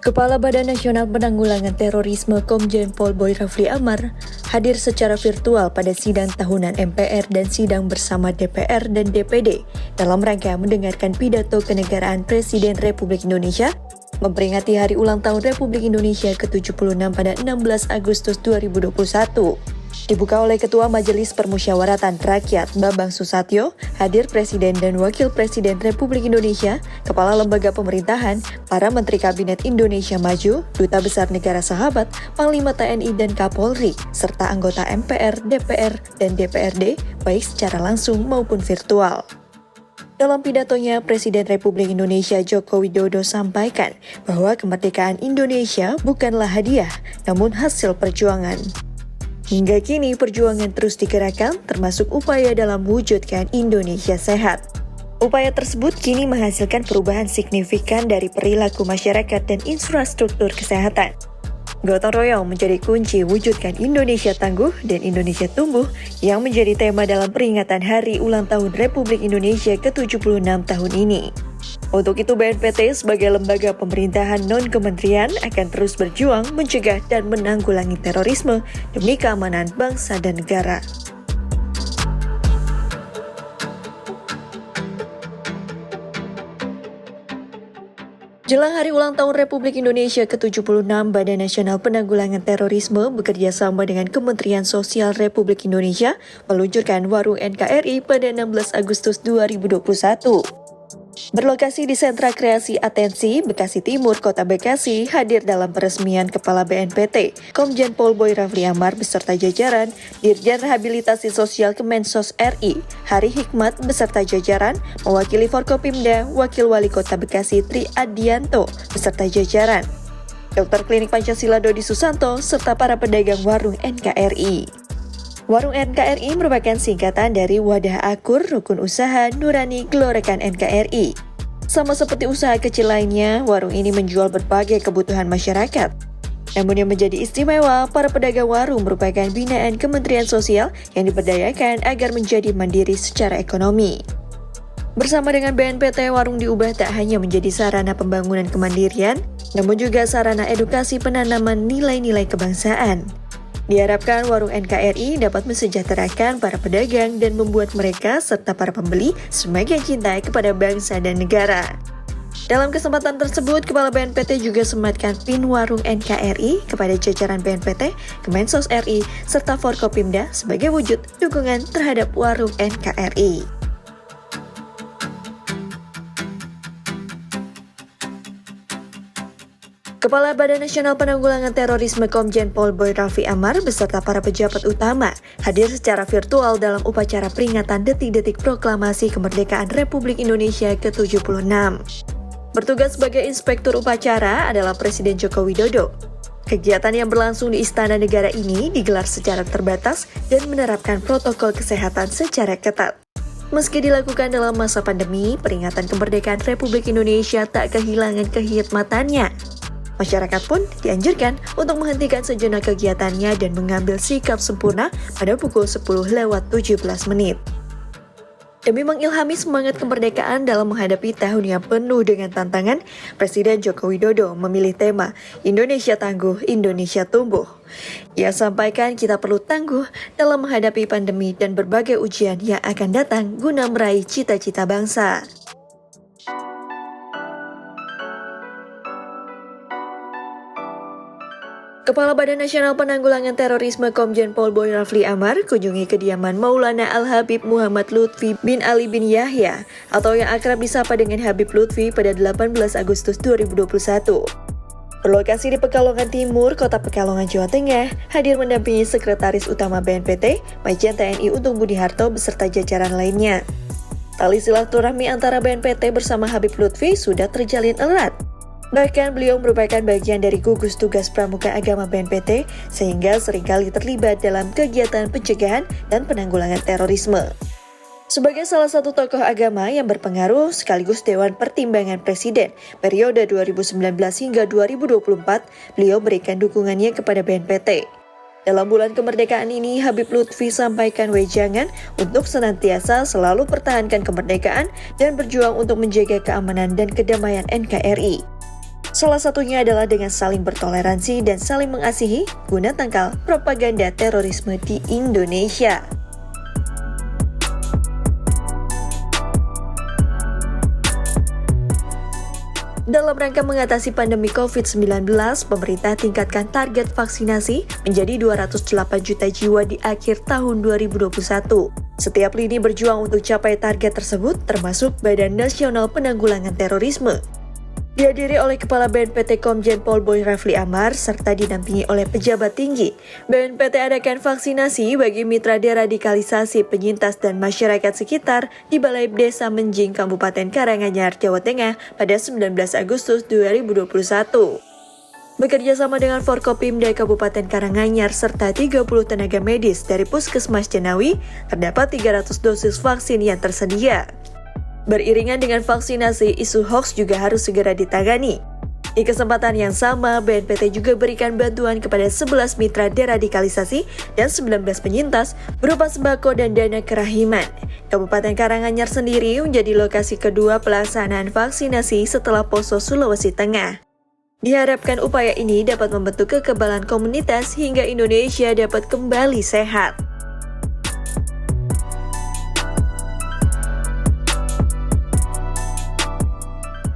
Kepala Badan Nasional Penanggulangan Terorisme Komjen Pol Boy Rafli Amar hadir secara virtual pada sidang tahunan MPR dan sidang bersama DPR dan DPD dalam rangka mendengarkan pidato kenegaraan Presiden Republik Indonesia memperingati Hari Ulang Tahun Republik Indonesia ke-76 pada 16 Agustus 2021. Dibuka oleh Ketua Majelis Permusyawaratan Rakyat Bambang Susatyo, hadir Presiden dan Wakil Presiden Republik Indonesia, Kepala Lembaga Pemerintahan, para Menteri Kabinet Indonesia Maju, Duta Besar Negara Sahabat, Panglima TNI dan Kapolri, serta anggota MPR, DPR, dan DPRD, baik secara langsung maupun virtual. Dalam pidatonya, Presiden Republik Indonesia Joko Widodo sampaikan bahwa kemerdekaan Indonesia bukanlah hadiah, namun hasil perjuangan. Hingga kini perjuangan terus digerakkan, termasuk upaya dalam mewujudkan Indonesia sehat. Upaya tersebut kini menghasilkan perubahan signifikan dari perilaku masyarakat dan infrastruktur kesehatan. Gotong royong menjadi kunci wujudkan Indonesia tangguh dan Indonesia tumbuh yang menjadi tema dalam peringatan Hari Ulang Tahun Republik Indonesia ke-76 tahun ini. Untuk itu BNPT sebagai lembaga pemerintahan non-kementerian akan terus berjuang mencegah dan menanggulangi terorisme demi keamanan bangsa dan negara. Jelang Hari Ulang Tahun Republik Indonesia ke-76, Badan Nasional Penanggulangan Terorisme bekerja sama dengan Kementerian Sosial Republik Indonesia meluncurkan Warung NKRI pada 16 Agustus 2021. Berlokasi di Sentra Kreasi Atensi, Bekasi Timur, Kota Bekasi, hadir dalam peresmian Kepala BNPT, Komjen Pol Boy Rafli Amar beserta jajaran, Dirjen Rehabilitasi Sosial Kemensos RI, Hari Hikmat beserta jajaran, mewakili Forkopimda, Wakil Wali Kota Bekasi Tri Adianto beserta jajaran, Dokter Klinik Pancasila Dodi Susanto, serta para pedagang warung NKRI. Warung NKRI merupakan singkatan dari Wadah Akur Rukun Usaha Nurani Gelorkan NKRI. Sama seperti usaha kecil lainnya, warung ini menjual berbagai kebutuhan masyarakat. Namun yang menjadi istimewa, para pedagang warung merupakan binaan Kementerian Sosial yang diberdayakan agar menjadi mandiri secara ekonomi. Bersama dengan BNPT, warung diubah tak hanya menjadi sarana pembangunan kemandirian, namun juga sarana edukasi penanaman nilai-nilai kebangsaan. Diharapkan warung NKRI dapat mensejahterakan para pedagang dan membuat mereka serta para pembeli semakin cinta kepada bangsa dan negara. Dalam kesempatan tersebut, Kepala BNPT juga sematkan PIN warung NKRI kepada jajaran BNPT, Kemensos RI, serta Forkopimda sebagai wujud dukungan terhadap warung NKRI. Kepala Badan Nasional Penanggulangan Terorisme Komjen Pol Boy Rafli Amar beserta para pejabat utama hadir secara virtual dalam upacara peringatan detik-detik proklamasi kemerdekaan Republik Indonesia ke-76. Bertugas sebagai inspektur upacara adalah Presiden Joko Widodo. Kegiatan yang berlangsung di Istana Negara ini digelar secara terbatas dan menerapkan protokol kesehatan secara ketat. Meski dilakukan dalam masa pandemi, peringatan kemerdekaan Republik Indonesia tak kehilangan kehikmatannya. Masyarakat pun dianjurkan untuk menghentikan sejenak kegiatannya dan mengambil sikap sempurna pada pukul 10:17. Demi mengilhami semangat kemerdekaan dalam menghadapi tahun yang penuh dengan tantangan, Presiden Joko Widodo memilih tema Indonesia Tangguh, Indonesia Tumbuh. Ia sampaikan kita perlu tangguh dalam menghadapi pandemi dan berbagai ujian yang akan datang guna meraih cita-cita bangsa. Kepala Badan Nasional Penanggulangan Terorisme Komjen Pol Boy Rafli Amar kunjungi kediaman Maulana Al-Habib Muhammad Lutfi bin Ali bin Yahya atau yang akrab disapa dengan Habib Lutfi pada 18 Agustus 2021. Berlokasi di Pekalongan Timur, Kota Pekalongan, Jawa Tengah, hadir mendampingi Sekretaris Utama BNPT, Majen TNI Untung Budi Harto beserta jajaran lainnya. Tali silaturahmi antara BNPT bersama Habib Lutfi sudah terjalin erat. Bahkan beliau merupakan bagian dari gugus tugas pramuka agama BNPT sehingga seringkali terlibat dalam kegiatan pencegahan dan penanggulangan terorisme. Sebagai salah satu tokoh agama yang berpengaruh sekaligus Dewan Pertimbangan Presiden periode 2019 hingga 2024, beliau berikan dukungannya kepada BNPT. Dalam bulan kemerdekaan ini, Habib Lutfi sampaikan wejangan untuk senantiasa selalu pertahankan kemerdekaan dan berjuang untuk menjaga keamanan dan kedamaian NKRI. Salah satunya adalah dengan saling bertoleransi dan saling mengasihi guna tangkal propaganda terorisme di Indonesia. Dalam rangka mengatasi pandemi COVID-19, pemerintah tingkatkan target vaksinasi menjadi 208 juta jiwa di akhir tahun 2021. Setiap lini berjuang untuk capai target tersebut, termasuk Badan Nasional Penanggulangan Terorisme. Dihadiri oleh Kepala BNPT Komjen Pol Boy Rafli Amar serta didampingi oleh pejabat tinggi. BNPT adakan vaksinasi bagi mitra deradikalisasi penyintas dan masyarakat sekitar di Balai Desa Menjing, Kabupaten Karanganyar, Jawa Tengah pada 19 Agustus 2021. Bekerja sama dengan Forkopimda Kabupaten Karanganyar serta 30 tenaga medis dari Puskesmas Jenawi, terdapat 300 dosis vaksin yang tersedia. Beriringan dengan vaksinasi, isu hoaks juga harus segera ditangani. Di kesempatan yang sama, BNPT juga berikan bantuan kepada 11 mitra deradikalisasi dan 19 penyintas berupa sembako dan dana kerahiman. Kabupaten Karanganyar sendiri menjadi lokasi kedua pelaksanaan vaksinasi setelah Poso, Sulawesi Tengah. Diharapkan upaya ini dapat membentuk kekebalan komunitas hingga Indonesia dapat kembali sehat.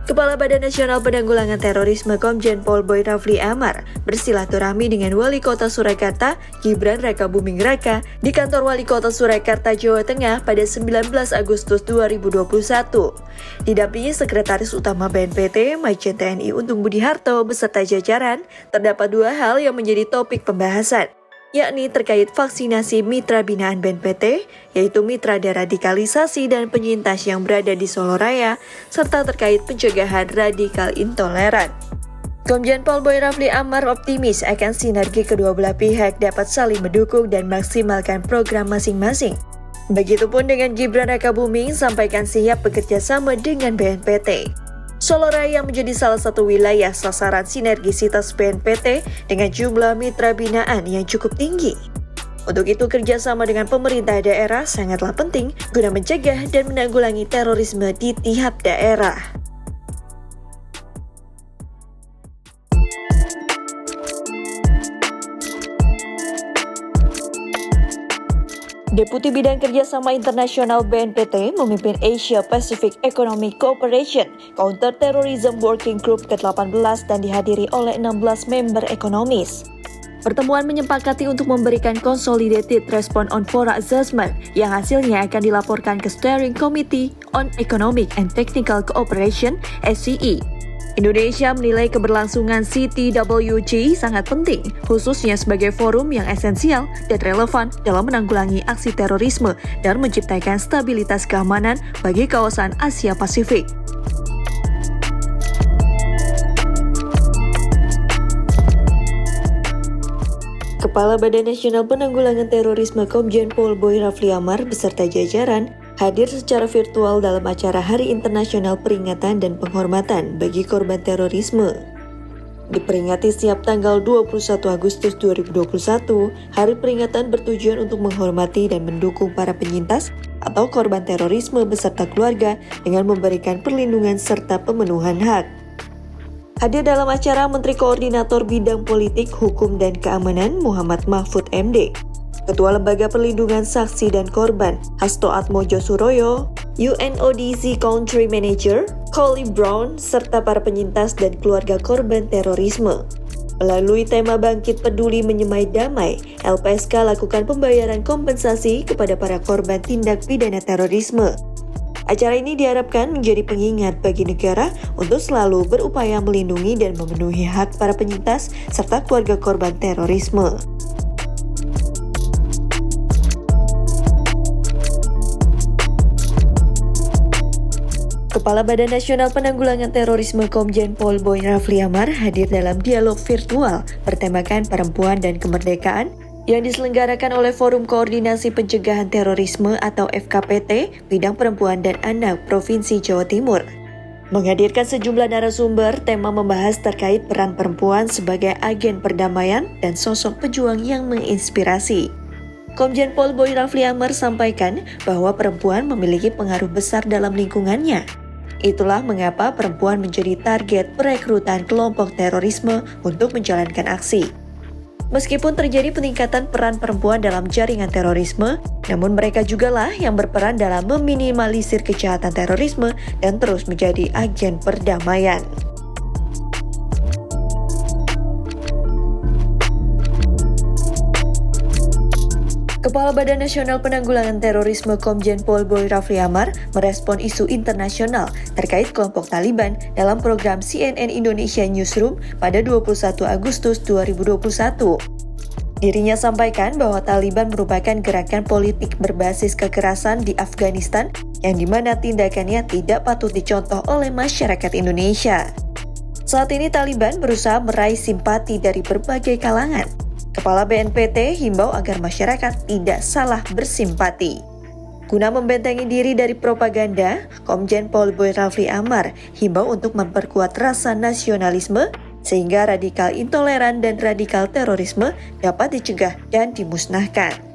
Kepala Badan Nasional Penanggulangan Terorisme Komjen Pol Boy Rafli Amar bersilaturahmi dengan Wali Kota Surakarta, Gibran Rakabuming Raka, di kantor Wali Kota Surakarta, Jawa Tengah pada 19 Agustus 2021. Didampingi Sekretaris Utama BNPT, Majen TNI Untung Budi Harto beserta jajaran, terdapat dua hal yang menjadi topik pembahasan, yakni terkait vaksinasi mitra binaan BNPT, yaitu mitra deradikalisasi dan penyintas yang berada di Solo Raya, serta terkait pencegahan radikal intoleran. Komjen Pol Boy Rafli Amar optimis akan sinergi kedua belah pihak dapat saling mendukung dan maksimalkan program masing-masing. Begitupun dengan Gibran Rakabuming sampaikan siap bekerja sama dengan BNPT. Solo Raya menjadi salah satu wilayah sasaran sinergisitas BNPT dengan jumlah mitra binaan yang cukup tinggi. Untuk itu, kerjasama dengan pemerintah daerah sangatlah penting guna mencegah dan menanggulangi terorisme di tiap daerah. Deputi Bidang Kerjasama Internasional BNPT memimpin Asia Pacific Economic Cooperation Counter Terrorism Working Group ke-18 dan dihadiri oleh 16 member ekonomis. Pertemuan menyepakati untuk memberikan Consolidated Response on Fora Assessment yang hasilnya akan dilaporkan ke Steering Committee on Economic and Technical Cooperation (SCE). Indonesia menilai keberlangsungan CTWG sangat penting, khususnya sebagai forum yang esensial dan relevan dalam menanggulangi aksi terorisme dan menciptakan stabilitas keamanan bagi kawasan Asia Pasifik. Kepala Badan Nasional Penanggulangan Terorisme Komjen Pol Boy Rafli Amar beserta jajaran hadir secara virtual dalam acara Hari Internasional Peringatan dan Penghormatan bagi Korban Terorisme. Diperingati setiap tanggal 21 Agustus 2021, hari peringatan bertujuan untuk menghormati dan mendukung para penyintas atau korban terorisme beserta keluarga dengan memberikan perlindungan serta pemenuhan hak. Hadir dalam acara Menteri Koordinator Bidang Politik, Hukum, dan Keamanan Muhammad Mahfud MD, Ketua Lembaga Perlindungan Saksi dan Korban Hasto Atmojo Suroyo, UNODC Country Manager Colly Brown, serta para penyintas dan keluarga korban terorisme. Melalui tema Bangkit Peduli Menyemai Damai, LPSK lakukan pembayaran kompensasi kepada para korban tindak pidana terorisme. Acara ini diharapkan menjadi pengingat bagi negara untuk selalu berupaya melindungi dan memenuhi hak para penyintas serta keluarga korban terorisme. Kepala Badan Nasional Penanggulangan Terorisme Komjen Pol Boy Rafli Amar hadir dalam dialog virtual bertemakan perempuan dan kemerdekaan yang diselenggarakan oleh Forum Koordinasi Pencegahan Terorisme atau FKPT Bidang Perempuan dan Anak Provinsi Jawa Timur. Menghadirkan sejumlah narasumber, tema membahas terkait peran perempuan sebagai agen perdamaian dan sosok pejuang yang menginspirasi. Komjen Pol Boy Rafli Amar sampaikan bahwa perempuan memiliki pengaruh besar dalam lingkungannya. Itulah mengapa perempuan menjadi target perekrutan kelompok terorisme untuk menjalankan aksi. Meskipun terjadi peningkatan peran perempuan dalam jaringan terorisme, namun mereka jugalah yang berperan dalam meminimalisir kejahatan terorisme dan terus menjadi agen perdamaian. Kepala Badan Nasional Penanggulangan Terorisme Komjen Pol Boy Rafli Amar merespon isu internasional terkait kelompok Taliban dalam program CNN Indonesia Newsroom pada 21 Agustus 2021. Dirinya sampaikan bahwa Taliban merupakan gerakan politik berbasis kekerasan di Afghanistan yang dimana tindakannya tidak patut dicontoh oleh masyarakat Indonesia. Saat ini Taliban berusaha meraih simpati dari berbagai kalangan. Kepala BNPT himbau agar masyarakat tidak salah bersimpati. Guna membentengi diri dari propaganda, Komjen Pol Boy Rafli Amar himbau untuk memperkuat rasa nasionalisme sehingga radikal intoleran dan radikal terorisme dapat dicegah dan dimusnahkan.